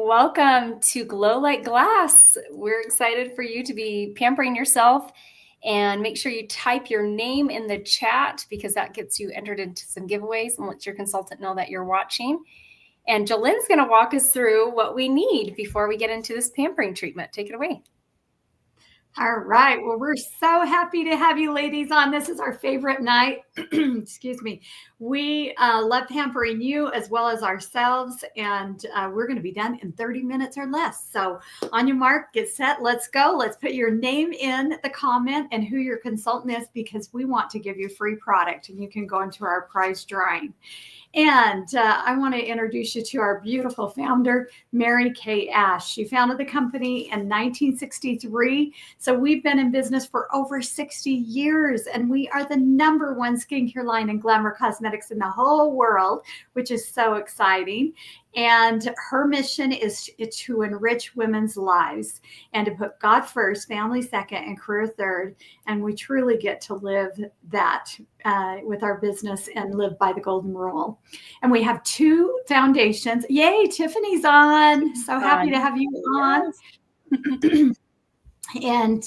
Welcome to Glow Like Glass. We're excited for you to be pampering yourself, and make sure you type your name in the chat because that gets you entered into some giveaways and lets your consultant know that you're watching. And Jolene's going to walk us through what we need before we get into this pampering treatment. Take it away. All right. Well, we're so happy to have you ladies on. This is our favorite night. Excuse me. We love pampering you as well as ourselves, and we're going to be done in 30 minutes or less. So on your mark, get set, let's go. Let's put your name in the comment and who your consultant is, because we want to give you free product and you can go into our prize drawing. And I want to introduce you to our beautiful founder, Mary Kay Ash. She founded the company in 1963. So we've been in business for over 60 years, and we are the #1 skincare line in glamour cosmetics in the whole world, which is so exciting. And her mission is to enrich women's lives and to put God first, family second, and career third. And we truly get to live that with our business and live by the golden rule. And we have 2 foundations. Yay, Tiffany's on. So happy to have you on. And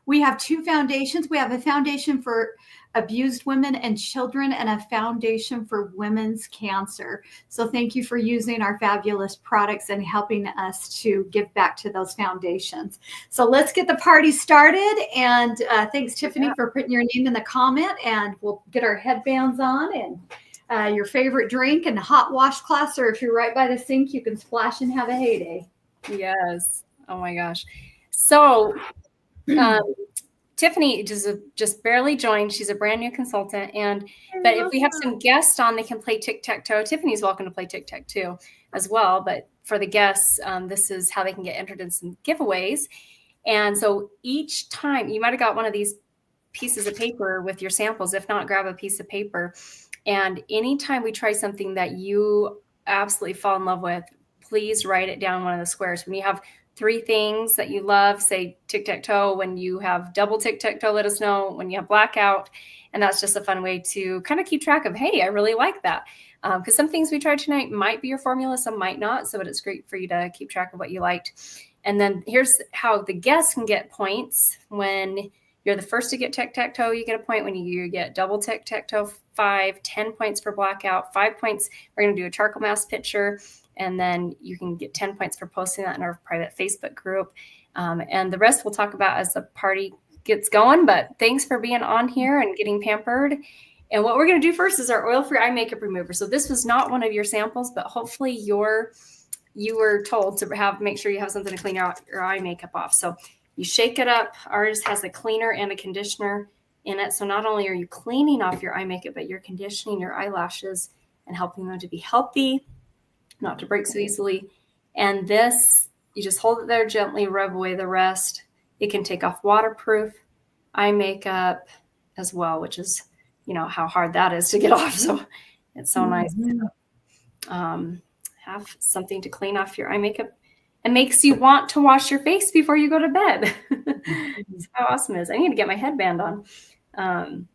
we have 2 foundations. We have a foundation for abused women and children and a foundation for women's cancer. So thank you for using our fabulous products and helping us to give back to those foundations. So let's get the party started. And thanks, Tiffany, for putting your name in the comment. And we'll get our headbands on and your favorite drink and hot washcloths, or if you're right by the sink, you can splash and have a heyday. Yes. Oh my gosh. So Tiffany just barely joined. She's a brand new consultant. But if we have some guests on, they can play tic-tac-toe. Tiffany's welcome to play tic-tac-toe as well. But for the guests, this is how they can get entered in some giveaways. And so each time, you might have got one of these pieces of paper with your samples. If not, grab a piece of paper. And anytime we try something that you absolutely fall in love with, please write it down one of the squares. When you have 3 things that you love, say tic-tac-toe. When you have double tic-tac-toe, let us know. When you have blackout. And that's just a fun way to kind of keep track of, hey, I really like that. Because some things we tried tonight might be your formula, some might not. So it's great for you to keep track of what you liked. And then here's how the guests can get points. When you're the first to get tic-tac-toe, you get a point. When you get double tic-tac-toe, 5, 10 points for blackout, 5 points. We're going to do a charcoal mask picture. And then you can get 10 points for posting that in our private Facebook group. And the rest we'll talk about as the party gets going. But thanks for being on here and getting pampered. And what we're going to do first is our oil-free eye makeup remover. So this was not one of your samples, but hopefully you were told to make sure you have something to clean your eye makeup off. So you shake it up. Ours has a cleaner and a conditioner in it. So not only are you cleaning off your eye makeup, but you're conditioning your eyelashes and helping them to be healthy, not to break so easily. And this, you just hold it there gently, rub away the rest. It can take off waterproof eye makeup as well, which is, how hard that is to get off. So it's so nice to have something to clean off your eye makeup. It makes you want to wash your face before you go to bed. That's how awesome it is. I need to get my headband on. I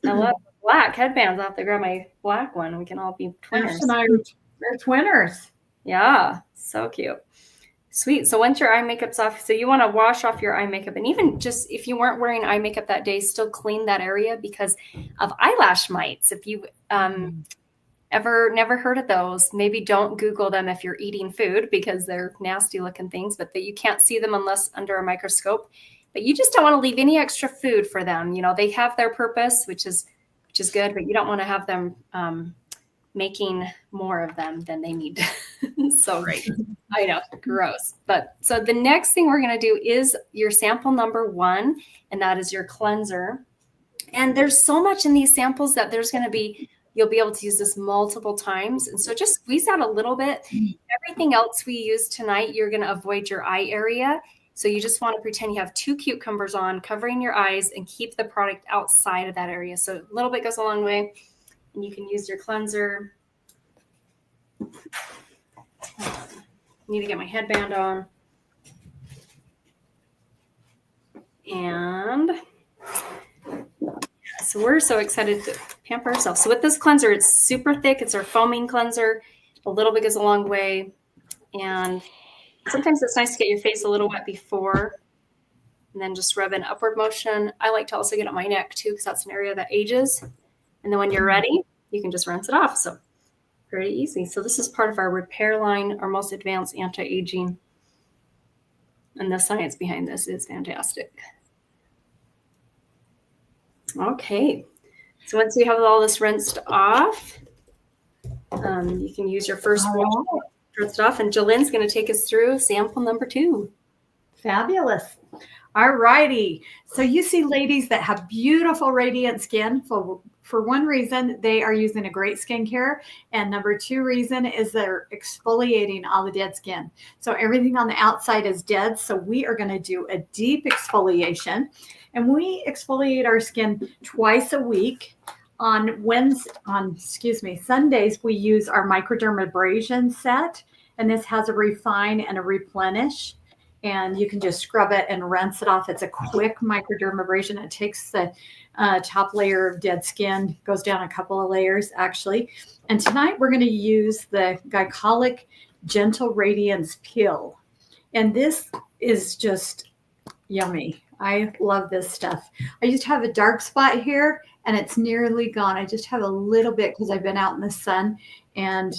love black headbands. I'll have to grab my black one. We can all be twinners. They're twinners. Yeah, so cute. Sweet. So once your eye makeup's off, so you want to wash off your eye makeup. And even just if you weren't wearing eye makeup that day, still clean that area because of eyelash mites. If you never heard of those, maybe don't Google them if you're eating food because they're nasty looking things, but that you can't see them unless under a microscope. But you just don't want to leave any extra food for them. They have their purpose, which is good, but you don't want to have them making more of them than they need. So great. I know, gross. But so the next thing we're going to do is your sample number 1, and that is your cleanser. And there's so much in these samples that you'll be able to use this multiple times. And so just squeeze out a little bit. Everything else we use tonight, you're going to avoid your eye area. So you just want to pretend you have 2 cucumbers on, covering your eyes, and keep the product outside of that area. So a little bit goes a long way. And you can use your cleanser. Need to get my headband on. And so we're so excited to pamper ourselves. So with this cleanser, it's super thick. It's our foaming cleanser. A little bit goes a long way. And sometimes it's nice to get your face a little wet before and then just rub in upward motion. I like to also get on my neck too, because that's an area that ages. And then when you're ready, you can just rinse it off. So pretty easy. So this is part of our repair line, our most advanced anti-aging. And the science behind this is fantastic. Okay. So once you have all this rinsed off, you can use your first wash, rinse it off. And Jolene's going to take us through sample number 2. Fabulous. All righty. So you see ladies that have beautiful radiant skin. For one reason, they are using a great skincare. And number 2 reason is they're exfoliating all the dead skin. So everything on the outside is dead. So we are going to do a deep exfoliation. And we exfoliate our skin twice a week. On Sundays, we use our microdermabrasion set. And this has a refine and a replenish. And you can just scrub it and rinse it off. It's a quick microdermabrasion. It takes the top layer of dead skin, goes down a couple of layers actually. And tonight we're going to use the Glycolic Gentle Radiance Peel. And this is just yummy. I love this stuff. I just have a dark spot here and it's nearly gone. I just have a little bit because I've been out in the sun. And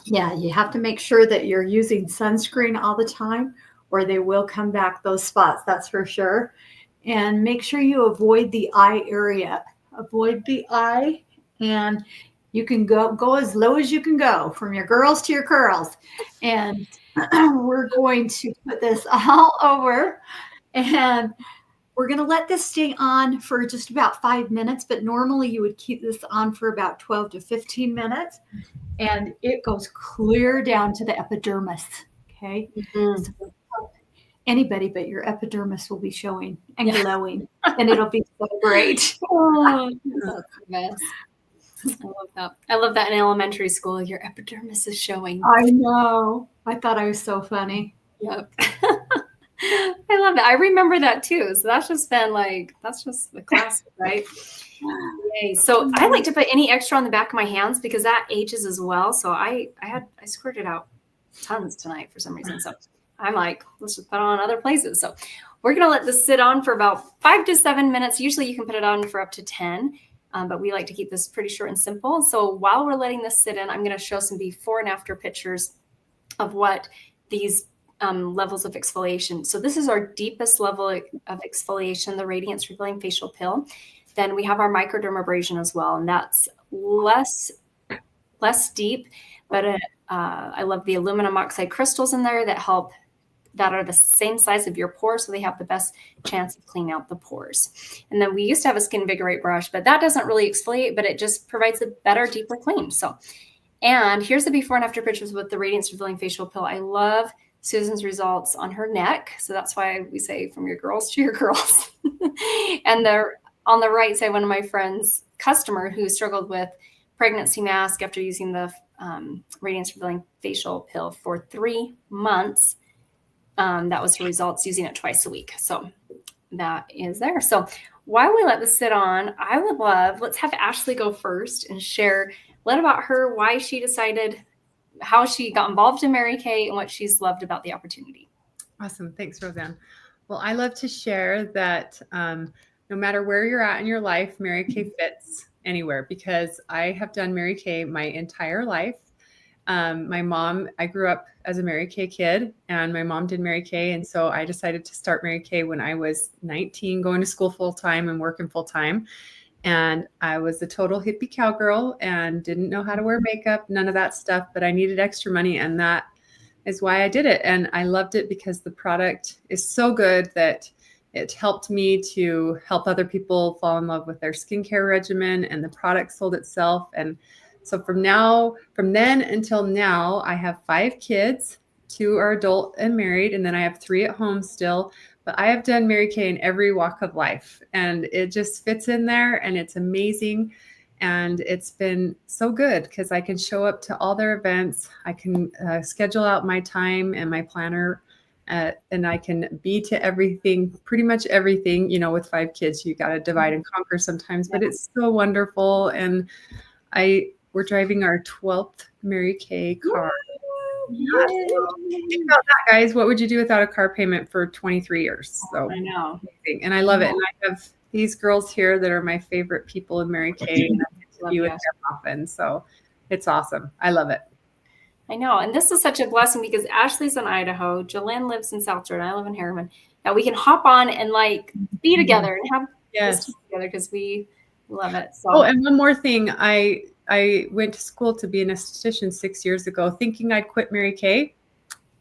yeah, you have to make sure that you're using sunscreen all the time or they will come back, those spots, that's for sure. And make sure you avoid the eye area. Avoid the eye, and you can go as low as you can go, from your girls to your curls. And we're going to put this all over, and we're going to let this stay on for just about 5 minutes, but normally you would keep this on for about 12 to 15 minutes. And it goes clear down to the epidermis. Okay. Mm-hmm. So anybody but your epidermis will be showing and glowing, and it'll be so great. Oh, that's the best. I love that. I love that in elementary school. Your epidermis is showing. I know. I thought I was so funny. Yep. I love it. I remember that too. So that's just the classic, right? Yay. So I like to put any extra on the back of my hands because that ages as well. So I squirted out tons tonight for some reason. So I'm like, let's just put it on other places. So we're going to let this sit on for about 5 to 7 minutes. Usually you can put it on for up to 10, but we like to keep this pretty short and simple. So while we're letting this sit in, I'm going to show some before and after pictures of what these levels of exfoliation. So this is our deepest level of exfoliation, the Radiance Revealing Facial Pill. Then we have our microdermabrasion as well, and that's less deep, but I love the aluminum oxide crystals in there that are the same size of your pores, so they have the best chance of cleaning out the pores. And then we used to have a Skin Vigorate brush, but that doesn't really exfoliate, but it just provides a better, deeper clean. So, and here's the before and after pictures with the Radiance Revealing Facial Pill. I love Susan's results on her neck, so that's why we say from your girls to your girls. And on the right side, one of my friends' customer who struggled with pregnancy mask after using the Radiance Revealing Facial Pill for 3 months. That was her results using it twice a week. So that is there. So while we let this sit on, let's have Ashley go first and share a lot about her, why she decided, how she got involved in Mary Kay, and what she's loved about the opportunity. Awesome. Thanks, Roseanne. Well, I love to share that no matter where you're at in your life, Mary Kay fits anywhere, because I have done Mary Kay my entire life. I grew up as a Mary Kay kid, and my mom did Mary Kay. And so I decided to start Mary Kay when I was 19, going to school full time and working full time. And I was a total hippie cowgirl and didn't know how to wear makeup, none of that stuff, but I needed extra money. And that is why I did it. And I loved it because the product is so good that it helped me to help other people fall in love with their skincare regimen, and the product sold itself. And so from then until now, I have 5 kids. 2 are adult and married, and then I have 3 at home still. But I have done Mary Kay in every walk of life, and it just fits in there, and it's amazing. And it's been so good because I can show up to all their events. I can schedule out my time and my planner, and I can be to everything, pretty much everything. With 5 kids, you got to divide and conquer sometimes, but it's so wonderful. And we're driving our 12th Mary Kay car. Think about that, guys. What would you do without a car payment for 23 years? So I know. amazing. And I love it. And I have these girls here that are my favorite people in Mary Kay, and I get to be with them often. So it's awesome. I love it. I know. And this is such a blessing because Ashley's in Idaho. Jolynn lives in South Jordan. I live in Harriman. Now we can hop on and like be together and have this together because we love it. So. Oh, and one more thing. I went to school to be an esthetician 6 years ago, thinking I'd quit Mary Kay,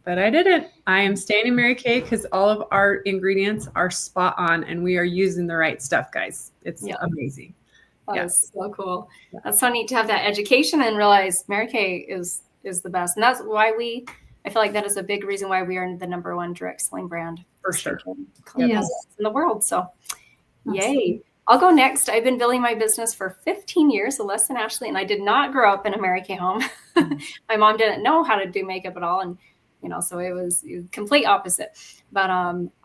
but I didn't. I am staying in Mary Kay because all of our ingredients are spot on and we are using the right stuff, guys. It's amazing. That's so cool. That's so neat to have that education and realize Mary Kay is the best. And that's why I feel like that is a big reason why we are the #1 direct selling brand for sure in the world. So yay. I'll go next. I've been building my business for 15 years, so less than Ashley, and I did not grow up in a Mary Kay home. My mom didn't know how to do makeup at all. And, so it was complete opposite. But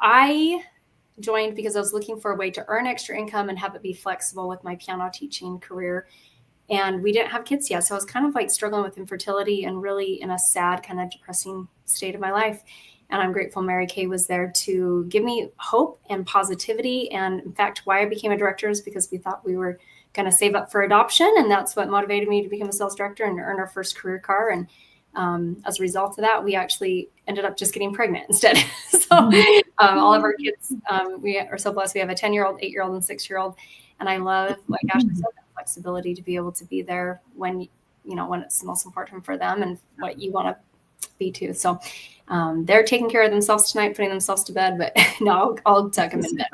I joined because I was looking for a way to earn extra income and have it be flexible with my piano teaching career. And we didn't have kids yet. So I was kind of like struggling with infertility and really in a sad, kind of depressing state of my life. And I'm grateful Mary Kay was there to give me hope and positivity. And in fact, why I became a director is because we thought we were going to save up for adoption. And that's what motivated me to become a sales director and earn our first career car. And as a result of that, we actually ended up just getting pregnant instead. So all of our kids, we are so blessed. We have a 10-year-old, 8-year-old, and 6-year-old. And I love, like Ashley said, that flexibility to be able to be there when, when it's most important for them and what you want to be too. So they're taking care of themselves tonight, putting themselves to bed, but no, I'll tuck them in bed.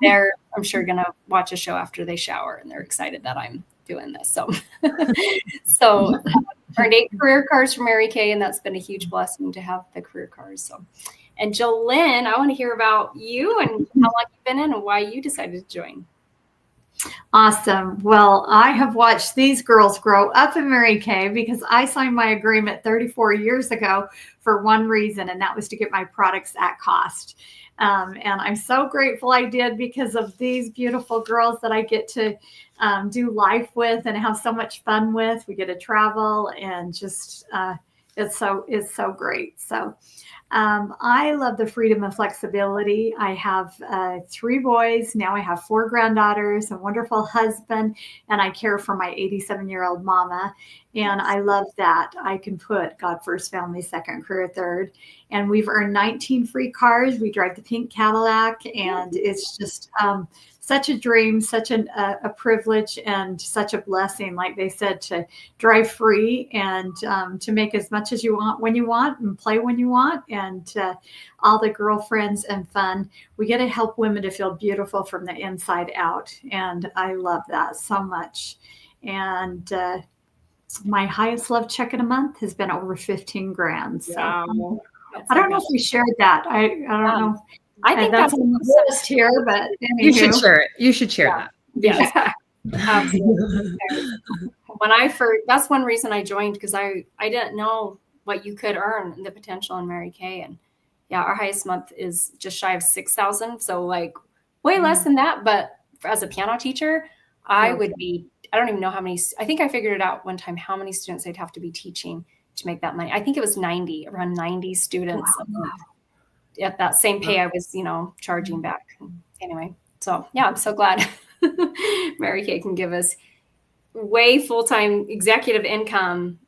They're, I'm sure, going to watch a show after they shower and they're excited that I'm doing this. So, earned 8 career cars from Mary Kay, and that's been a huge blessing to have the career cars. So, and Jolynn, I want to hear about you and how long you've been in and why you decided to join. Awesome. Well, I have watched these girls grow up in Mary Kay because I signed my agreement 34 years ago for one reason, and that was to get my products at cost. And I'm so grateful I did because of these beautiful girls that I get to do life with and have so much fun with. We get to travel and just it's so great. So I love the freedom and flexibility. I have 3 boys. Now I have 4 granddaughters, a wonderful husband, and I care for my 87-year-old mama. And I love that. I can put God first, family second, career third. And we've earned 19 free cars. We drive the pink Cadillac, and it's just such a dream, such a privilege, and such a blessing, like they said, to drive free and to make as much as you want when you want and play when you want, and all the girlfriends and fun. We get to help women to feel beautiful from the inside out, and I love that so much. And my highest love check in a month has been over 15 grand. So Wow. I don't know if we shared that. I don't know. I think that's on the list here, but anywho. You should share it. You should share that. Yes, absolutely. That's one reason I joined, because I didn't know what you could earn and the potential in Mary Kay. And yeah, our highest month is just shy of 6,000. So like way less than that. But as a piano teacher, I would be, I don't even know how many, I think I figured it out one time, how many students I'd have to be teaching to make that money. I think it was around 90 students. Wow. At that same pay I was, charging back. Anyway, so yeah, I'm so glad Mary Kay can give us way full-time executive income,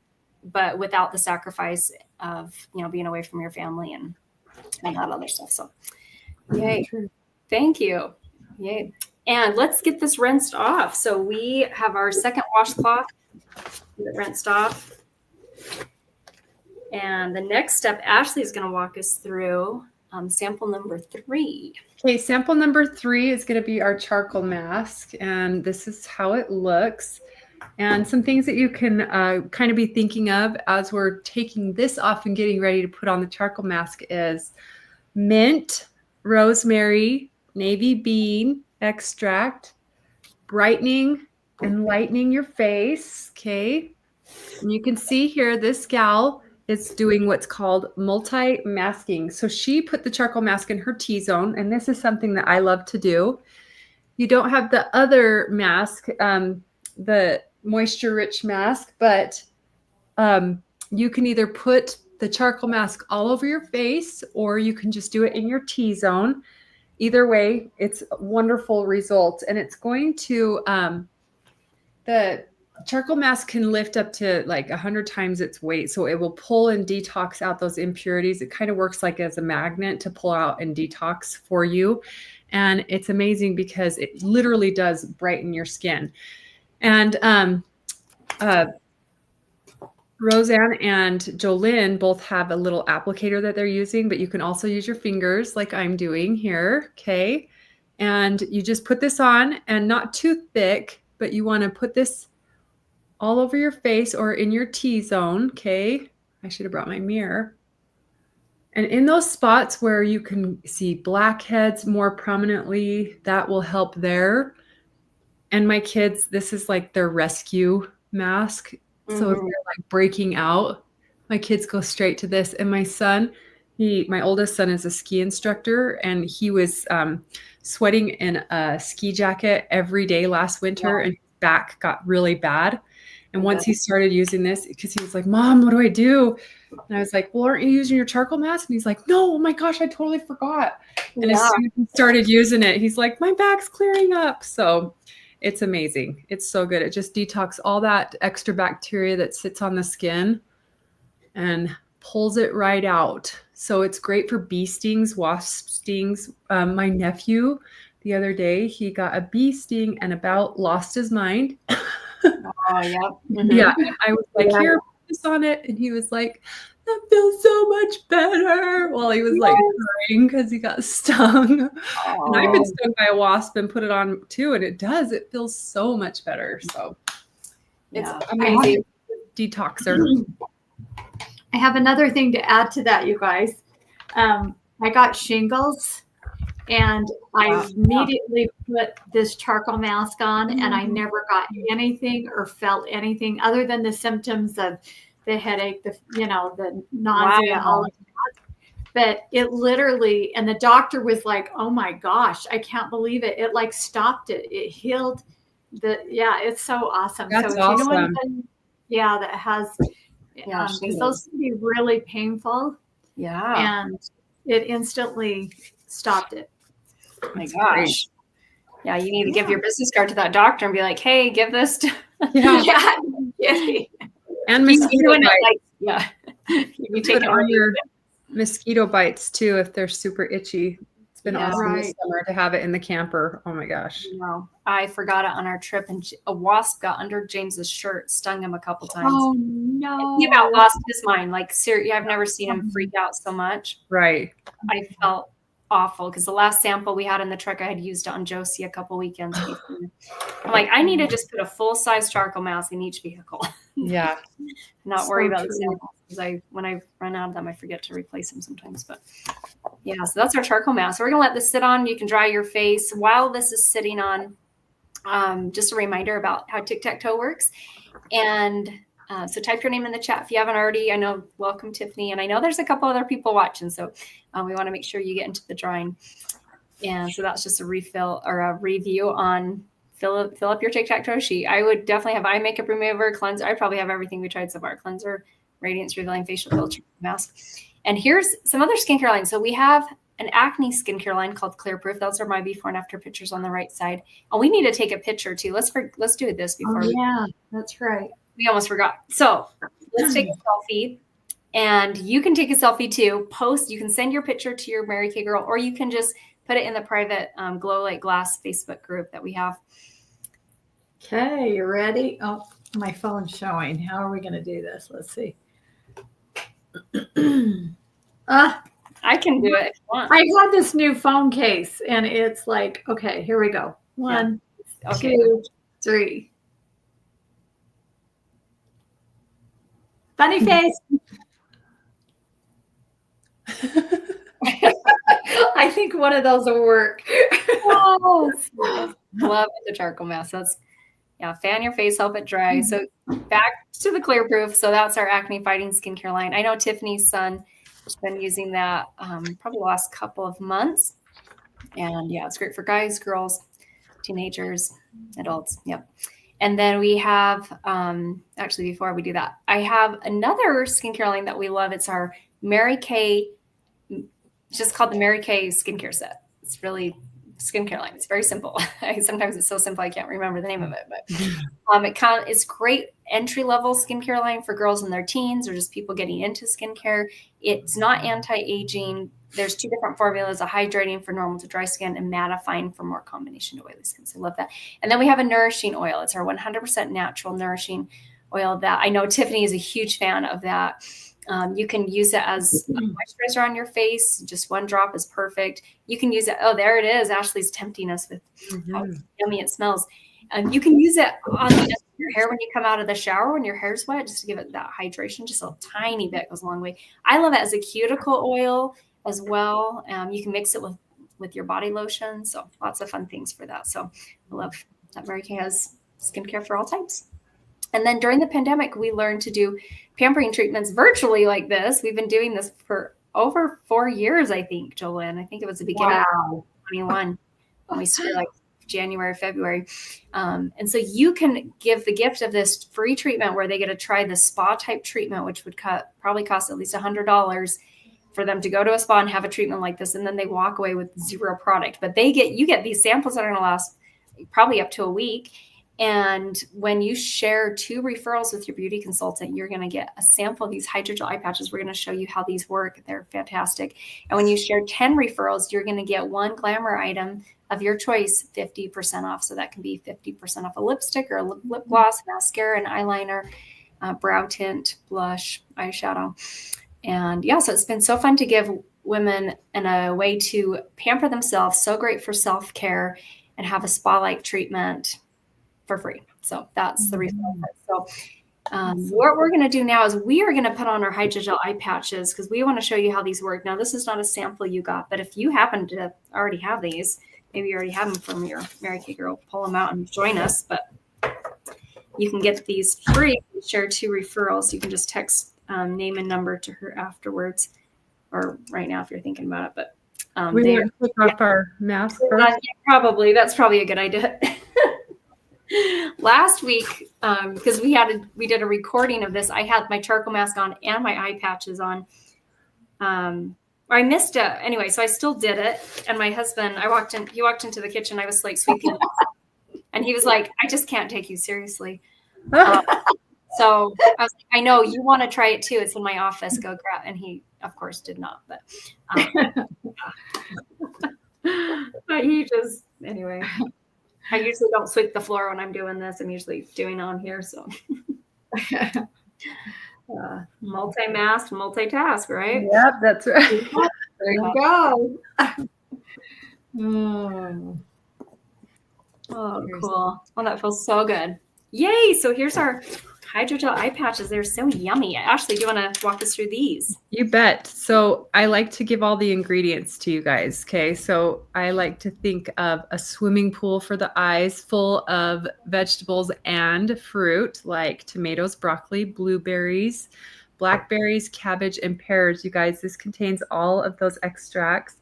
but without the sacrifice of, being away from your family and that other stuff. So yay. Thank you. Yay. And let's get this rinsed off. So we have our second washcloth rinsed off. And the next step, Ashley is going to walk us through sample number 3. Okay, sample number 3 is going to be our charcoal mask. And this is how it looks. And some things that you can kind of be thinking of as we're taking this off and getting ready to put on the charcoal mask is mint, rosemary, navy bean extract, brightening and lightening your face. Okay. And you can see here, this gal is doing what's called multi-masking. So she put the charcoal mask in her T-zone, and this is something that I love to do. You don't have the other mask, the moisture-rich mask, but you can either put the charcoal mask all over your face, or you can just do it in your T-zone. Either way, it's a wonderful result. And it's going to, the charcoal mask can lift up to like 100 times its weight. So it will pull and detox out those impurities. It kind of works like as a magnet to pull out and detox for you. And it's amazing because it literally does brighten your skin. And Roseanne and Jolynn both have a little applicator that they're using, but you can also use your fingers like I'm doing here, okay? And you just put this on, and not too thick, but you want to put this all over your face or in your T-zone, okay? I should have brought my mirror. And in those spots where you can see blackheads more prominently, that will help there. And my kids, this is like their rescue mask. So if they're like breaking out, my kids go straight to this. And my son, my oldest son is a ski instructor, and he was sweating in a ski jacket every day last winter, and his back got really bad. And once he started using this, because he was like, Mom, what do I do? And I was like, well, aren't you using your charcoal mask? And he's like, no, oh my gosh, I totally forgot. And as soon as he started using it, he's like, my back's clearing up. So it's amazing. It's so good. It just detox all that extra bacteria that sits on the skin and pulls it right out. So it's great for bee stings, wasp stings. My nephew, the other day, he got a bee sting and about lost his mind. Oh, yeah. Mm-hmm. Yeah. And I was like, here, put this on it. And he was like, that feels so much better. Well, he was like crying because he got stung. Oh. And I've been stung by a wasp and put it on too. And it does. It feels so much better. So it's amazing detoxer. I have another thing to add to that, you guys. I got shingles, and I immediately put this charcoal mask on, and I never got anything or felt anything other than the symptoms of the headache, the nausea, all of that. But it literally, and the doctor was like, oh my gosh, I can't believe it. It like stopped it. It healed it's so awesome. That's so awesome. You know anything, that has, because those can be really painful. Yeah. And it instantly stopped it. Oh my gosh. Yeah, you need to give your business card to that doctor and be like, hey, give this to And mosquito bites. You take it on your mosquito bites too if they're super itchy. It's been awesome this summer to have it in the camper. Oh my gosh. No, I forgot it on our trip, and a wasp got under James's shirt, stung him a couple times. Oh no. He about lost his mind. Like, seriously, I've never seen him freak out so much. Right. I felt awful because the last sample we had in the truck, I had used it on Josie a couple weekends before. I'm like, I need to just put a full-size charcoal mask in each vehicle. Yeah. Not worry about the samples, because when I run out of them, I forget to replace them sometimes. But yeah, so that's our charcoal mask. So we're gonna let this sit on. You can dry your face while this is sitting on. Just a reminder about how tic-tac-toe works. And so type your name in the chat if you haven't already. I know, welcome Tiffany. And I know there's a couple other people watching. So we want to make sure you get into the drawing. And so that's just a refill or a review on fill up your tic-tac-toe sheet. I would definitely have eye makeup remover, cleanser. I probably have everything we tried so far. Cleanser, radiance revealing facial filter, mask. And here's some other skincare lines. So we have an acne skincare line called Clear Proof. Those are my before and after pictures on the right side. And we need to take a picture too. Let's do this before. Yeah, that's right. We almost forgot. So let's take a selfie, and you can take a selfie too. You can send your picture to your Mary Kay Girl, or you can just put it in the private Glow Like Glass Facebook group that we have. Okay, you ready? Oh, my phone's showing. How are we going to do this? Let's see. I can do it if you want. I got this new phone case, and it's like, okay, here we go. 1, 2, 3. Funny face. I think one of those will work. Love the charcoal mask. Fan your face, help it dry. So back to the Clear Proof. So that's our acne fighting skincare line. I know Tiffany's son has been using that probably the last couple of months. And it's great for guys, girls, teenagers, adults. Yep. And then we have, actually, before we do that, I have another skincare line that we love. It's our Mary Kay, just called the Mary Kay skincare set. It's really skincare line. It's very simple. Sometimes it's so simple I can't remember the name of it, but it's great entry-level skincare line for girls in their teens or just people getting into skincare. It's not anti-aging. There's 2 different formulas, a hydrating for normal to dry skin and mattifying for more combination to oily skin. So I love that. And then we have a nourishing oil. It's our 100% natural nourishing oil that I know Tiffany is a huge fan of that. You can use it as a moisturizer on your face. Just 1 drop is perfect. You can use it. Oh, there it is. Ashley's tempting us with how yummy it smells. You can use it on the end of your hair when you come out of the shower when your hair's wet, just to give it that hydration. Just a tiny bit goes a long way. I love it as a cuticle oil as well. You can mix it with your body lotion. So lots of fun things for that. So I love that Mary Kay has skincare for all types. And then during the pandemic, we learned to do pampering treatments virtually like this. We've been doing this for over 4 years, I think, Jolynn. I think it was the beginning of 2021 when we started, like January, February. And so you can give the gift of this free treatment where they get to try the spa type treatment, which would probably cost at least $100 for them to go to a spa and have a treatment like this. And then they walk away with 0 product, but you get these samples that are going to last probably up to a week. And when you share 2 referrals with your beauty consultant, you're going to get a sample of these hydrogel eye patches. We're going to show you how these work. They're fantastic. And when you share 10 referrals, you're going to get 1 glamour item of your choice, 50% off. So that can be 50% off a lipstick or a lip gloss, mascara, an eyeliner, brow tint, blush, eyeshadow. And yeah, so it's been so fun to give women a way to pamper themselves. So great for self-care and have a spa-like treatment for free. So that's the referral part. So what we're going to do now is we are going to put on our hydrogel eye patches because we want to show you how these work. Now, this is not a sample you got, but if you happen to already have these, maybe you already have them from your Mary Kay girl, pull them out and join us. But you can get these free. Share 2 referrals. You can just text name and number to her afterwards or right now if you're thinking about it. But we want to take off our mask first. Probably. That's probably a good idea. Last week, because we did a recording of this, I had my charcoal mask on and my eye patches on. I missed it anyway, so I still did it. And my husband, he walked into the kitchen. I was like sweeping, and he was like, "I just can't take you seriously." So I was like, "I know you want to try it too. It's in my office. Go grab." And he, of course, did not. But but he just anyway. I usually don't sweep the floor when I'm doing this. I'm usually doing it on here. So multi-mask, multitask, right? Yep, that's right. There you go. Oh, cool. Oh, that feels so good. Yay. So here's our hydrogel eye patches. They're so yummy. Ashley, do you want to walk us through these? You bet. So I like to give all the ingredients to you guys. Okay. So I like to think of a swimming pool for the eyes full of vegetables and fruit like tomatoes, broccoli, blueberries, blackberries, cabbage, and pears. You guys, this contains all of those extracts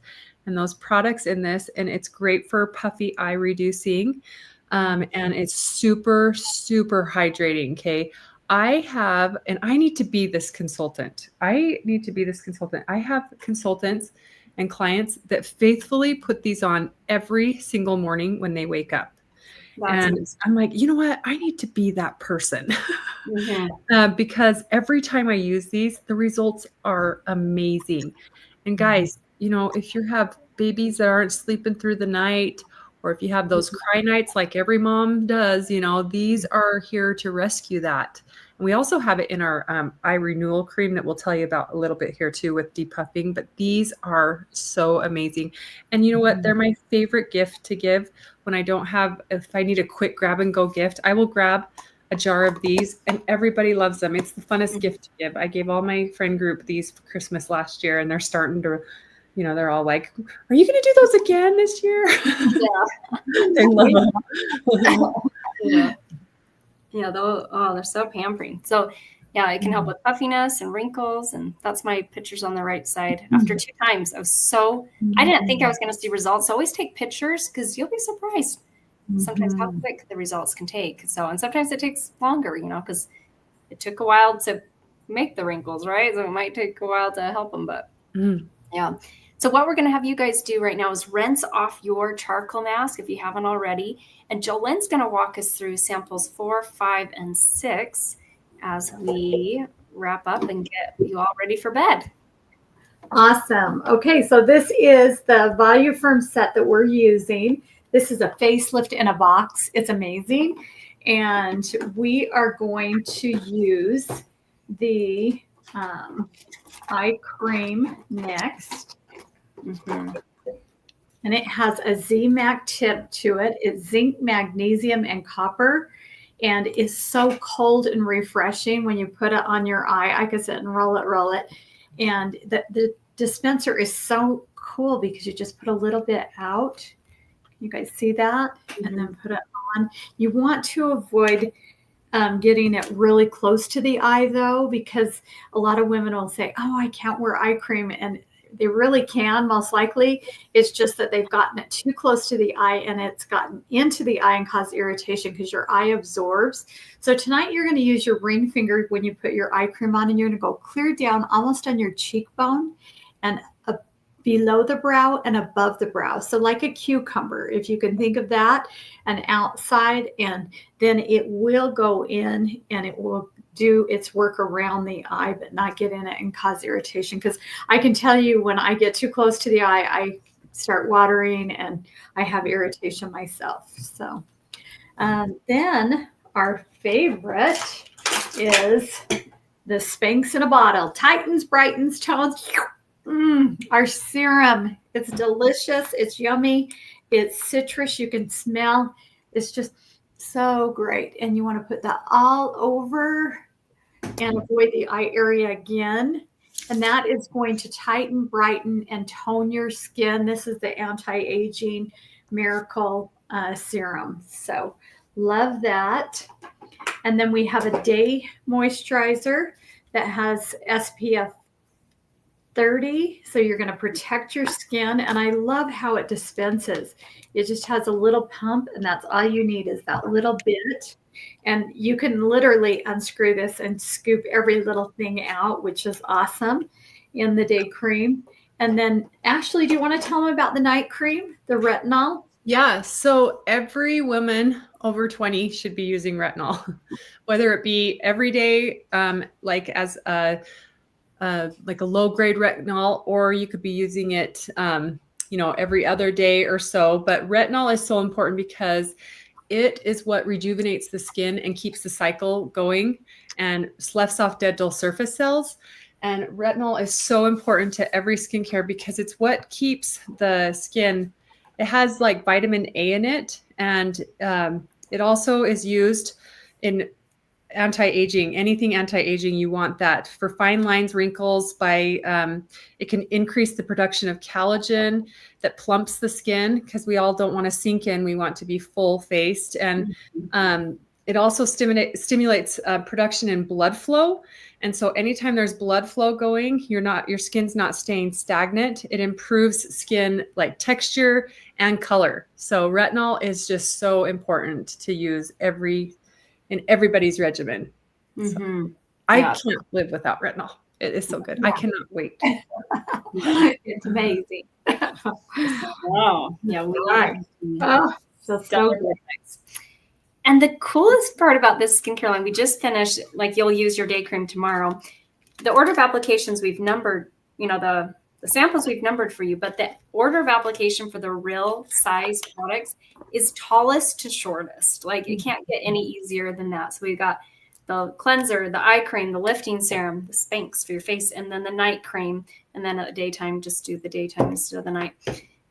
and those products in this, and it's great for puffy eye reducing. And it's super, super hydrating. Okay. I need to be this consultant. I have consultants and clients that faithfully put these on every single morning when they wake up. And I'm like, you know what? I need to be that person because every time I use these, the results are amazing. And guys, if you have babies that aren't sleeping through the night, or if you have those cry nights like every mom does, these are here to rescue that. And we also have it in our eye renewal cream that we'll tell you about a little bit here too with depuffing, but these are so amazing. And you know what? They're my favorite gift to give when if I need a quick grab and go gift, I will grab a jar of these and everybody loves them. It's the funnest gift to give. I gave all my friend group these for Christmas last year and they're starting to they're all like, "Are you going to do those again this year?" Yeah. They love them. Yeah. They're so pampering. So yeah, it can help with puffiness and wrinkles. And that's my pictures on the right side. After 2 times, I didn't think I was going to see results. So always take pictures because you'll be surprised. sometimes how quick the results can take. So, and sometimes it takes longer, because it took a while to make the wrinkles, right? So it might take a while to help them, but yeah. So what we're going to have you guys do right now is rinse off your charcoal mask if you haven't already. And Jolene's going to walk us through samples 4, 5, and 6 as we wrap up and get you all ready for bed. Awesome. Okay, so this is the Voluform set that we're using. This is a facelift in a box. It's amazing. And we are going to use the eye cream next. And it has a Z-Mac tip to it. It's zinc, magnesium, and copper. And it's so cold and refreshing when you put it on your eye. I could sit and roll it. And the dispenser is so cool because you just put a little bit out. You guys see that? And then put it on. You want to avoid getting it really close to the eye, though, because a lot of women will say, oh, I can't wear eye cream. And they really can, most likely. It's just that they've gotten it too close to the eye and it's gotten into the eye and caused irritation because your eye absorbs. So tonight you're going to use your ring finger when you put your eye cream on, and you're going to go clear down almost on your cheekbone and below the brow and above the brow. So like a cucumber, if you can think of that, and outside, and then it will go in and it will do its work around the eye, but not get in it and cause irritation. Because I can tell you when I get too close to the eye, I start watering and I have irritation myself. So then our favorite is the Spanx in a bottle. Tightens, brightens, tones. Our serum. It's delicious. It's yummy. It's citrus. You can smell. It's just so great. And you want to put that all over and avoid the eye area again. And that is going to tighten, brighten, and tone your skin. This is the anti-aging miracle serum. So love that. And then we have a day moisturizer that has SPF 30. So you're going to protect your skin. And I love how it dispenses. It just has a little pump, and that's all you need is that little bit. And you can literally unscrew this and scoop every little thing out, which is awesome, in the day cream. And then, Ashley, do you want to tell them about the night cream, the retinol? Yeah. So every woman over 20 should be using retinol, whether it be every day, like as a low grade retinol, or you could be using it, every other day or so. But retinol is so important because it is what rejuvenates the skin and keeps the cycle going and sloughs off dead dull surface cells. And retinol is so important to every skincare because it's what keeps the skin. It has like vitamin A in it, and it also is used in anti-aging. Anything anti-aging, you want that for fine lines, wrinkles. It can increase the production of collagen that plumps the skin, because we all don't want to sink in. We want to be full faced. And it also stimulates production in blood flow. And so anytime there's blood flow going, your skin's not staying stagnant. It improves skin like texture and color. So retinol is just so important to use in everybody's regimen. So I can't live without retinol. It is so good. Yeah. I cannot wait. It's amazing. Wow. Yeah, we are. Oh, so good. And the coolest part about this skincare line, we just finished, like you'll use your day cream tomorrow. The order of applications we've numbered, the samples we've numbered for you, but the order of application for the real size products is tallest to shortest. Like it can't get any easier than that. So we've got the cleanser, the eye cream, the lifting serum, the Spanx for your face, and then the night cream. And then at the daytime, just do the daytime instead of the night.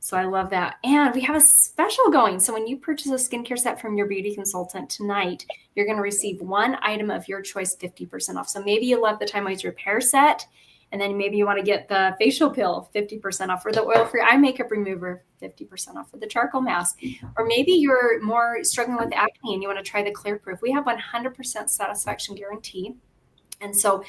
So I love that. And we have a special going. So when you purchase a skincare set from your beauty consultant tonight, you're going to receive one item of your choice 50% off. So maybe you love the Time Waits Repair set, and then maybe you want to get the facial pill 50% off, or the oil-free eye makeup remover 50% off, or the charcoal mask. Or maybe you're more struggling with acne and you want to try the Clear Proof. We have 100% satisfaction guarantee. And so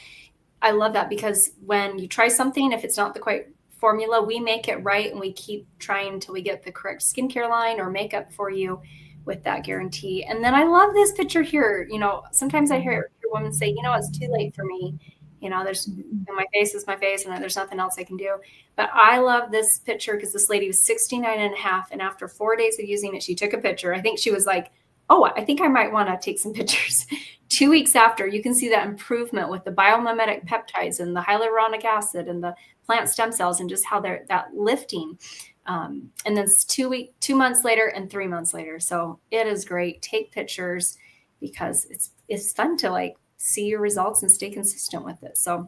I love that, because when you try something, if it's not the quite formula, we make it right, and we keep trying until we get the correct skincare line or makeup for you. with that guarantee. And then I love this picture here. You know, sometimes I hear women say, you know, it's too late for me. You know, my face is my face and there's nothing else I can do. But I love this picture because this lady was 69 and a half. And after 4 days of using it, she took a picture. I think she was like, oh, I think I might want to take some pictures. 2 weeks after, you can see that improvement with the biomimetic peptides and the hyaluronic acid and the plant stem cells and just how they're that lifting. And then 2 months later and 3 months later. So it is great. Take pictures because it's fun to like see your results and stay consistent with it. So,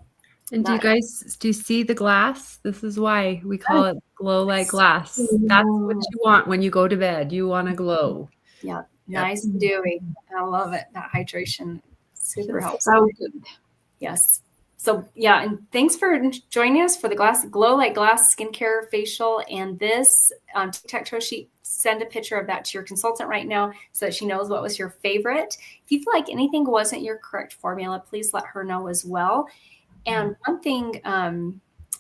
and do you see the glass? This is why we call it glow like glass. That's what you want when you go to bed. You want to glow. Yeah. Nice and dewy. I love it. That hydration super helps. So good. Yes. So yeah, and thanks for joining us for the Glow Like Glass skincare facial and this tic-tac-toe sheet. Send a picture of that to your consultant right now so that she knows what was your favorite. If you feel like anything wasn't your correct formula, please let her know as well. And one thing,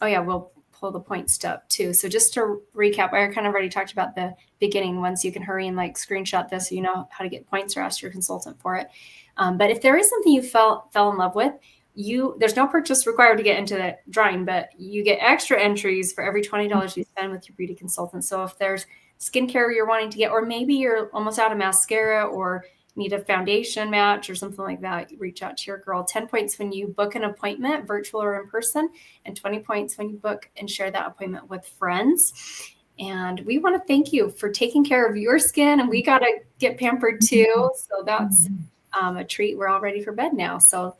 we'll pull the points up too. So just to recap, I kind of already talked about the beginning ones. You can hurry and like screenshot this so you know how to get points or ask your consultant for it. But if there is something you fell in love with, there's no purchase required to get into the drawing, but you get extra entries for every $20 you spend with your beauty consultant. So if there's skincare you're wanting to get, or maybe you're almost out of mascara or need a foundation match or something like that, reach out to your girl. 10 points when you book an appointment, virtual or in person, and 20 points when you book and share that appointment with friends. And we want to thank you for taking care of your skin, and we got to get pampered too. So that's a treat. We're all ready for bed now. So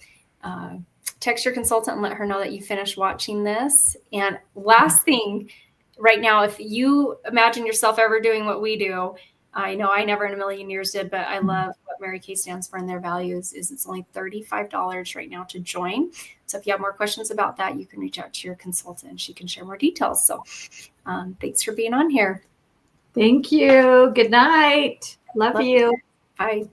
text your consultant and let her know that you finished watching this. And last thing right now, if you imagine yourself ever doing what we do, I know I never in a million years did, but I love what Mary Kay stands for and their values is it's only $35 right now to join. So if you have more questions about that, you can reach out to your consultant and she can share more details. So thanks for being on here. Thank you. Good night. Love you. Bye.